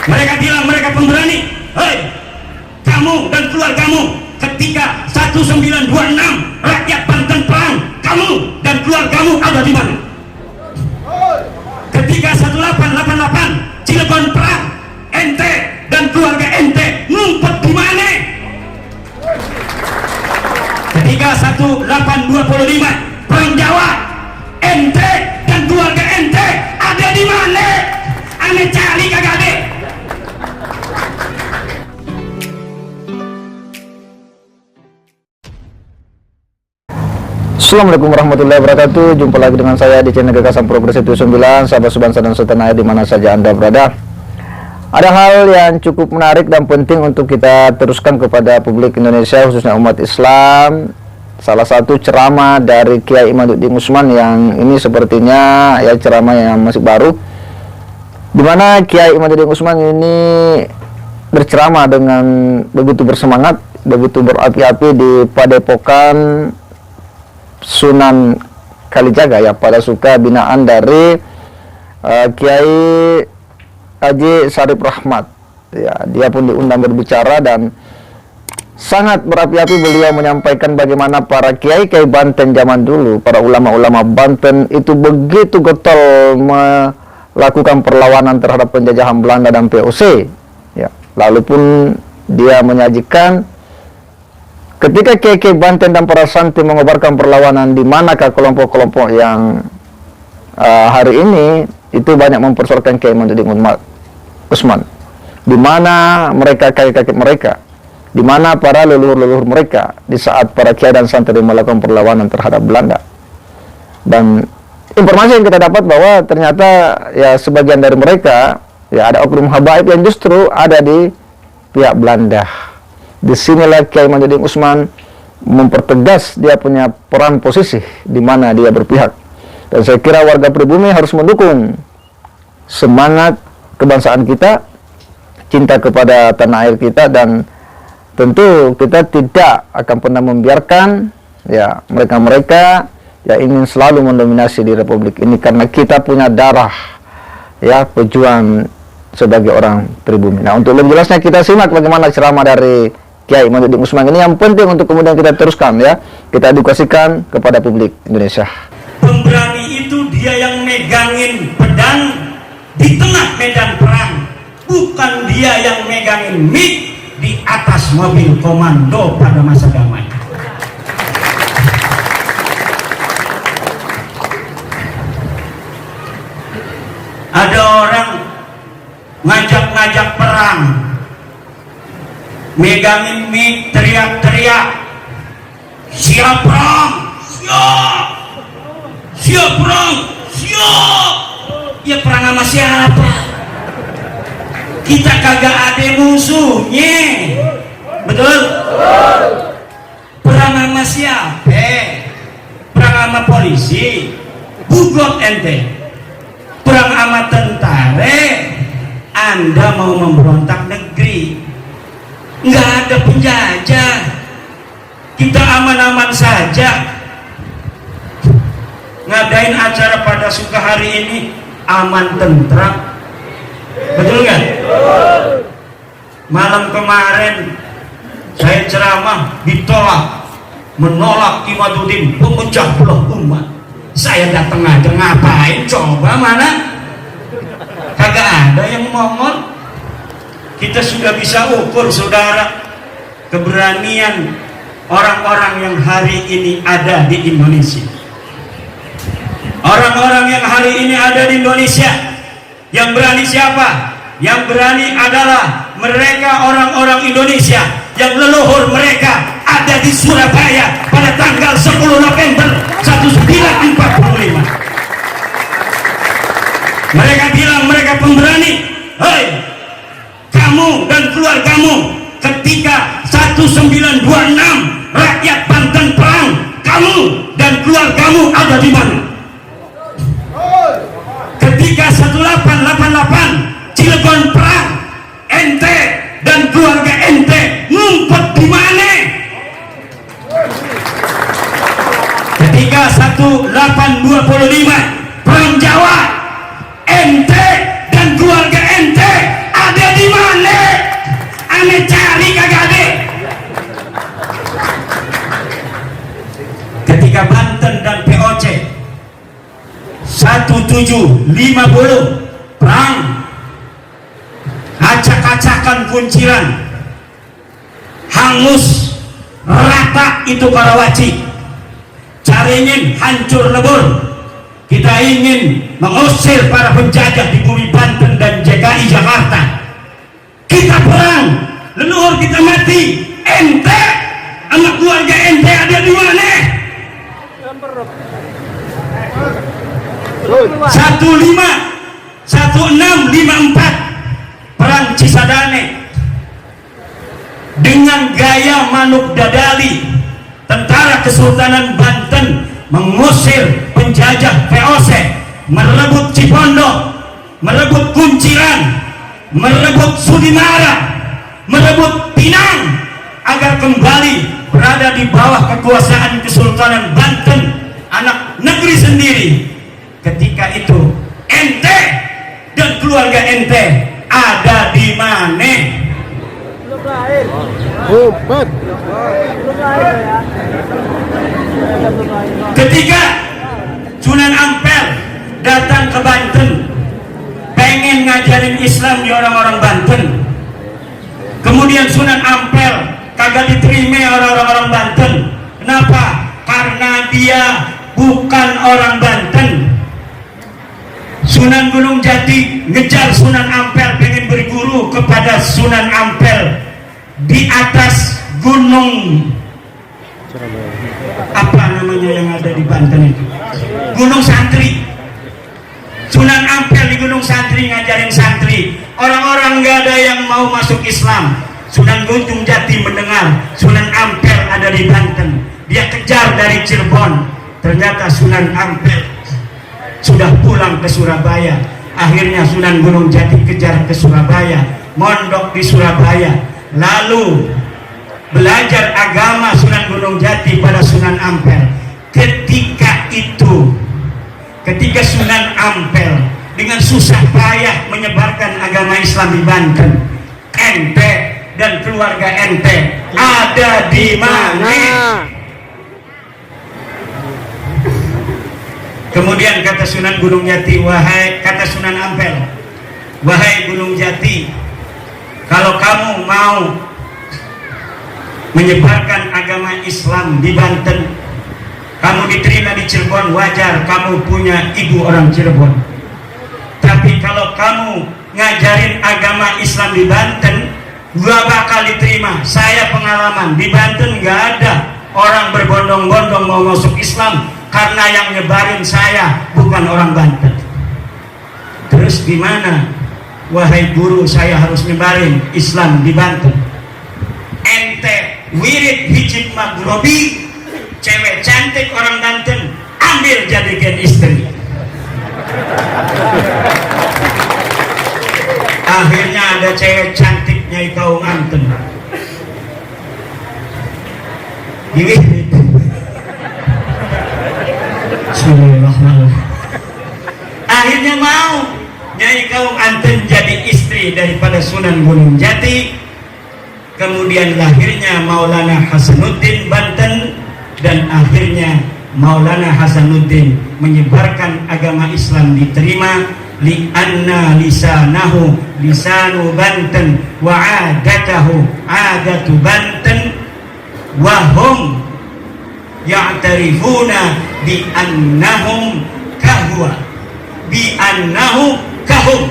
Mereka bilang mereka pemberani. Hei, kamu dan keluargamu ketika 1926 rakyat Banten perang, kamu dan keluargamu ada di mana? Ketika 1888 Cilegon perang, ente dan keluarga ente ngumpet di mana? Ketika 1825 perang Jawa, ente dan keluarga ente ada di mana? Ane cari kagak ada. Assalamualaikum warahmatullahi wabarakatuh. Jumpa lagi dengan saya di channel Gagasan Progresif 79. Sahabat sebangsa dan setanah air dimana saja Anda berada. Ada hal yang cukup menarik dan penting untuk kita teruskan kepada publik Indonesia, khususnya umat Islam. Salah satu ceramah dari Kiai Imaduddin Usman yang ini sepertinya ya ceramah yang masih baru, dimana Kiai Imaduddin Usman ini berceramah dengan begitu bersemangat, begitu berapi-api di Padepokan Sunan Kalijaga ya, pada suka binaan dari Kiai Haji Syarif Rahmat ya. Dia pun diundang berbicara dan sangat berapi-api beliau menyampaikan bagaimana para kiai-kiai Banten zaman dulu, para ulama-ulama Banten itu begitu getol melakukan perlawanan terhadap penjajahan Belanda dan VOC ya. Lalu pun dia menyajikan ketika kiai-kiai Banten dan para santri mengobarkan perlawanan, di manakah kelompok-kelompok yang hari ini itu banyak mempersoalkan Kiai Imaduddin Usman, di mana mereka kakek-kakek mereka, di mana para leluhur-leluhur mereka di saat para kiai dan santri melakukan perlawanan terhadap Belanda. Dan informasi yang kita dapat bahwa ternyata ya sebagian dari mereka ya ada oknum habaib yang justru ada di pihak Belanda. Disinilah Kiai Imaduddin Usman mempertegas dia punya peran posisi di mana dia berpihak. Dan saya kira warga pribumi harus mendukung semangat kebangsaan kita, cinta kepada tanah air kita, dan tentu kita tidak akan pernah membiarkan ya mereka-mereka yang ingin selalu mendominasi di republik ini, karena kita punya darah ya pejuang sebagai orang pribumi. Nah, untuk lebih jelasnya kita simak bagaimana ceramah dari Kiai Imaduddin Usman ini yang penting untuk kemudian kita teruskan ya, kita edukasikan kepada publik Indonesia. Pemberani itu dia yang megangin pedang di tengah medan perang, bukan dia yang megangin mic di atas mobil komando pada masa damai. Ada orang ngajak-ngajak perang, megangin mic, teriak-teriak, siap perang, siap, siap perang, siap. Ya perang sama siapa? Kita kagak ada musuhnya, betul? Perang sama siapa? Perang sama polisi, bugot ente. Perang sama tentara, Anda mau memberontak negeri. Nggak ada penjajah, kita aman-aman saja. Ngadain acara pada suka hari ini aman tentram, betul nggak? Malam kemarin saya ceramah ditolak, menolak Imaduddin pemecah belah umat. Saya datang aja, ngapain coba, mana kagak ada yang ngomong. Kita sudah bisa ukur saudara keberanian orang-orang yang hari ini ada di Indonesia. Orang-orang yang hari ini ada di Indonesia, yang berani siapa? Yang berani adalah mereka, orang-orang Indonesia yang leluhur mereka ada di Surabaya pada tanggal 10 November 1945. Mereka bilang mereka pemberani. Hei, kamu dan keluargamu ketika 1926 rakyat Banten perang, kamu dan keluargamu ada di mana? Ketika 1888 Cilegon perang, ente dan keluarga ente ngumpet di mana? Ketika 1825 perang Jawa, ente dan 750 perang, acak-acakan kunciran, hangus rata itu Karawaci, Caringin hancur lebur. Kita ingin mengusir para penjajah di bumi Banten dan DKI Jakarta. Kita perang, leluhur kita mati, ente sama keluarga ente ada di mana? 1654 perang Cisadane dengan gaya Manuk Dadali, tentara Kesultanan Banten mengusir penjajah VOC, merebut Cipondo, merebut Kunciran, merebut Sudimara, merebut Pinang agar kembali berada di bawah kekuasaan Kesultanan Banten, anak negeri sendiri. Ketika itu ente dan keluarga ente ada di mana? Ketika Sunan Ampel datang ke Banten pengen ngajarin Islam di orang-orang Banten, kemudian Sunan Ampel kagak diterima orang-orang Banten. Kenapa? Karena dia bukan orang Banten. Sunan Gunung Jati ngejar Sunan Ampel pengen berguru kepada Sunan Ampel di atas gunung apa namanya yang ada di Banten itu, Gunung Santri. Sunan Ampel di Gunung Santri ngajarin santri, orang-orang nggak ada yang mau masuk Islam. Sunan Gunung Jati mendengar Sunan Ampel ada di Banten, dia kejar dari Cirebon. Ternyata Sunan Ampel sudah pulang ke Surabaya. Akhirnya Sunan Gunung Jati kejar ke Surabaya, mondok di Surabaya, lalu belajar agama Sunan Gunung Jati pada Sunan Ampel. Ketika itu, ketika Sunan Ampel dengan susah payah menyebarkan agama Islam di Banten, ente dan keluarga ente ada di mana? Kemudian kata Sunan Gunung Jati, kata Sunan Ampel, wahai Gunung Jati, kalau kamu mau menyebarkan agama Islam di Banten, kamu diterima di Cirebon, wajar, kamu punya ibu orang Cirebon. Tapi kalau kamu ngajarin agama Islam di Banten, gua bakal diterima. Saya pengalaman di Banten gak ada orang berbondong-bondong mau masuk Islam, karena yang nyebarin saya bukan orang Banten. Terus gimana, wahai guru, saya harus nyebarin Islam di Banten? Ente wirid hijib maghrobi, cewek cantik orang Banten, ambil jadikan istri. Akhirnya ada cewek cantik Nyai Kaum Anten, gini. Akhirnya mau Nyai Kaum Anten jadi istri daripada Sunan Gunung Jati. Kemudian lahirnya Maulana Hasanuddin Banten, dan akhirnya Maulana Hasanuddin menyebarkan agama Islam diterima. Li'anna lisanahu lisanu Banten wa adatahu adatu Banten wa hum ya'tarifuna bi'annahum kahwa bi'annahu kahum.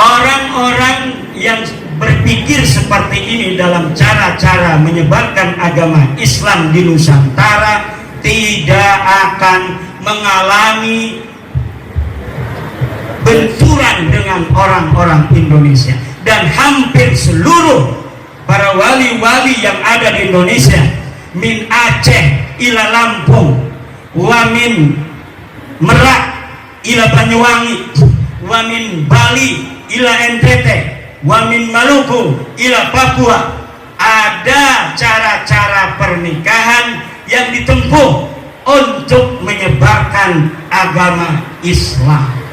Orang-orang yang berpikir seperti ini dalam cara-cara menyebarkan agama Islam di Nusantara tidak akan mengalami benturan dengan orang-orang Indonesia. Dan hampir seluruh para wali-wali yang ada di Indonesia, min Aceh ila Lampung, wa min Merak ila Banyuwangi, wa min Bali ila NTT, wa min Maluku ila Papua, ada cara-cara pernikahan yang ditempuh untuk menyebarkan agama Islam.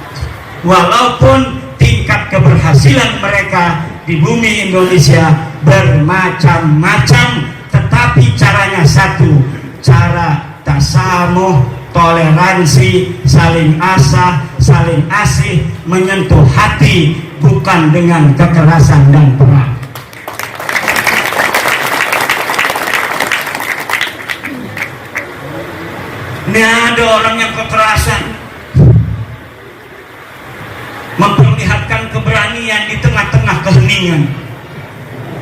Walaupun tingkat keberhasilan mereka di bumi Indonesia bermacam-macam, tetapi caranya satu, cara tasamuh, toleransi, saling asah, saling asih, menyentuh hati, bukan dengan kekerasan dan perang. Ini ada orang yang kekerasan, memperlihatkan keberanian di tengah-tengah keheningan.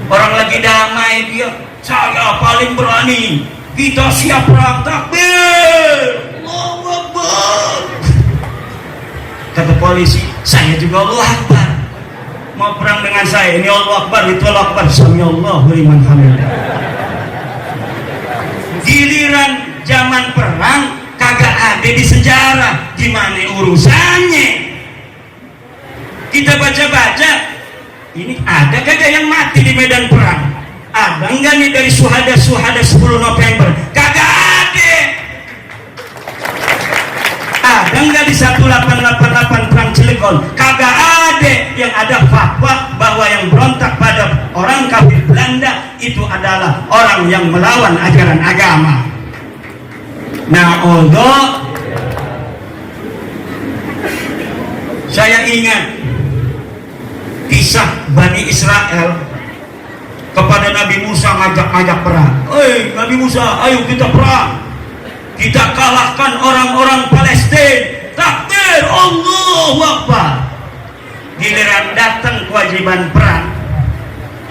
Orang lagi damai, dia, saya paling berani, kita siap perang, takbir, Allahu Akbar. Kata polisi, saya juga Allahu Akbar. Mau perang dengan saya, ini Allahu Akbar, itu Allahu Akbar, samiallahu liman hamidah. Giliran zaman perang kagak ada di sejarah, gimana urusannya? Kita baca-baca, ini ada kagak yang mati di medan perang? Ada enggak nih dari suhada-suhada 10 November? Kagak ada. Ada enggak di 1888 perang Cilegon? Kagak ada. Yang ada fatwa bahwa yang berontak pada orang kafir Belanda itu adalah orang yang melawan ajaran agama. Nah, Allah, saya ingat kisah Bani Israel kepada Nabi Musa ngajak-ngajak perang. Nabi Musa, ayo kita perang, kita kalahkan orang-orang Palestina, takbir, Allahu Akbar. Giliran datang kewajiban perang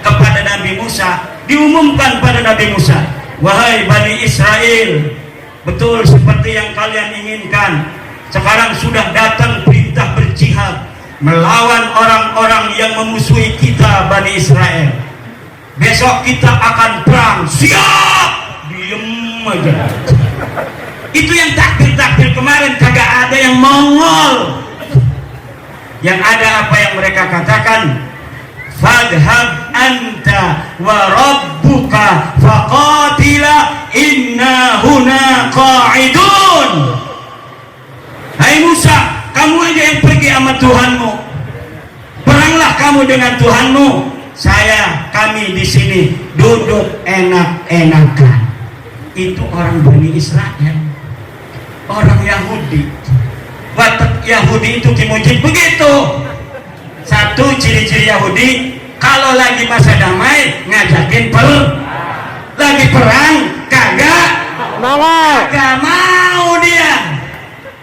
kepada Nabi Musa, diumumkan pada Nabi Musa, wahai Bani Israel, betul seperti yang kalian inginkan, sekarang sudah datang perintah berjihad melawan orang-orang yang memusuhi kita, Bani Israel. Besok kita akan perang. Siap. Diem aja. Itu yang takbir-takbir kemarin kagak ada yang mongol. Yang ada apa yang mereka katakan, fadhhab anta wa rabbuka faqatila inna huna qa'idun. Hai Musa, kamu aja yang pergi sama Tuhanmu, peranglah kamu dengan Tuhanmu, kami di sini duduk enak-enakan. Itu orang Bani Israel, orang Yahudi. Watak Yahudi itu kimujib begitu. Satu ciri-ciri Yahudi, kalau lagi masa damai ngajakin lagi perang kagak mau dia.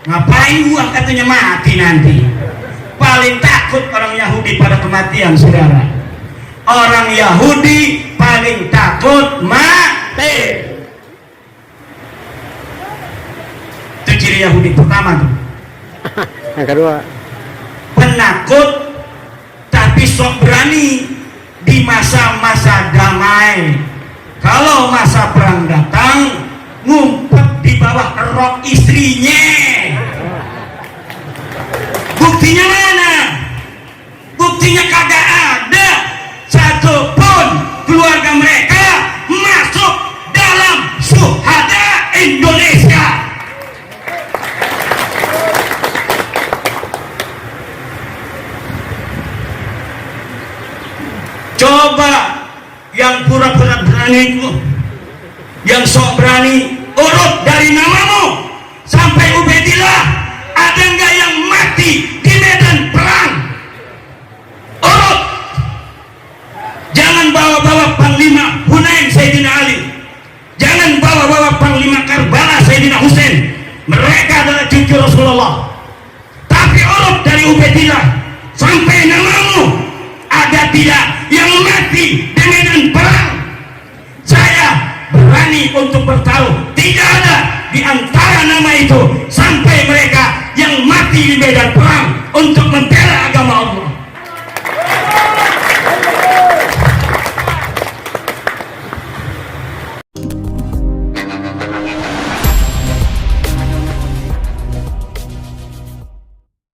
Ngapain gua, katanya mati nanti. Paling takut orang Yahudi pada kematian, saudara. Orang Yahudi paling takut mati. Itu ciri Yahudi pertama tuh. Yang kedua, penakut tapi sok berani di masa-masa damai. Kalau masa perang datang, ngumpet di bawah rok istrinya. Buktinya mana? Buktinya kagak ada satupun keluarga mereka masuk dalam syuhada Indonesia. Coba yang pura-pura berani itu, yang sok berani, urut dari namamu sampai Ubaidillah, ada nggak yang mati di medan perang? Urut. Jangan bawa-bawa Panglima Hunain Sayyidina Ali, jangan bawa-bawa Panglima Karbala Sayyidina Husain. Mereka adalah cucu Rasulullah. Tapi urut dari Ubaidillah sampai namamu, ada tidak yang mati di medan perang? Saya berani untuk bertaruh, tidak ada di antara nama itu sampai mereka yang mati di medan perang untuk membela agama Allah.